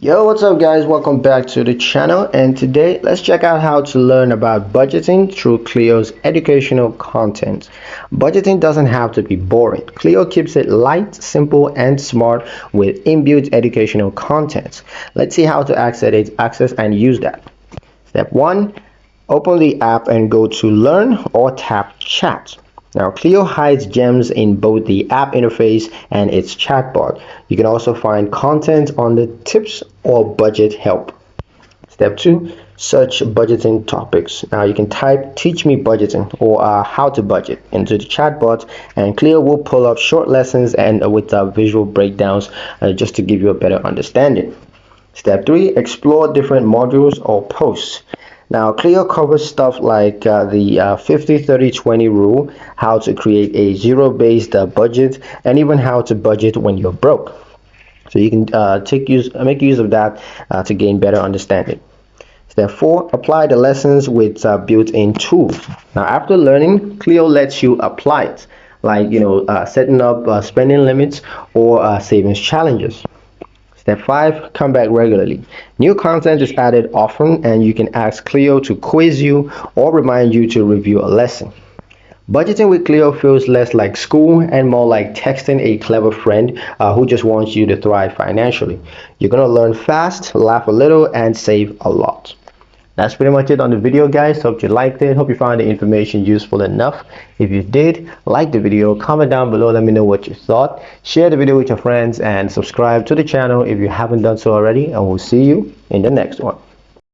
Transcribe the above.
Yo, what's up guys? Welcome back to the channel, and today let's check out how to learn about budgeting through Cleo's educational content. Budgeting doesn't have to be boring. Cleo keeps it light, simple, and smart with inbuilt educational content. Let's see how to access and use that. Step 1. Open the app and go to Learn or tap Chat. Now, Cleo hides gems in both the app interface and its chatbot. You can also find content on the tips or budget help. Step 2. Search budgeting topics. Now, you can type Teach Me Budgeting or How to Budget into the chatbot, and Cleo will pull up short lessons and with visual breakdowns just to give you a better understanding. Step 3. Explore different modules or posts. Now, Cleo covers stuff like the 50-30-20 rule, how to create a zero-based budget, and even how to budget when you're broke. So you can make use of that to gain better understanding. Step 4. Apply the lessons with built-in tools. Now, after learning, Cleo lets you apply it, like setting up spending limits or savings challenges. Step 5. Come back regularly. New content is added often, and you can ask Cleo to quiz you or remind you to review a lesson. Budgeting with Cleo feels less like school and more like texting a clever friend who just wants you to thrive financially. You're going to learn fast, laugh a little, and save a lot. That's pretty much it on the video, guys. Hope you liked it. Hope you found the information useful enough. If you did, like the video, comment down below, let me know what you thought. Share the video with your friends and subscribe to the channel if you haven't done so already, and we'll see you in the next one.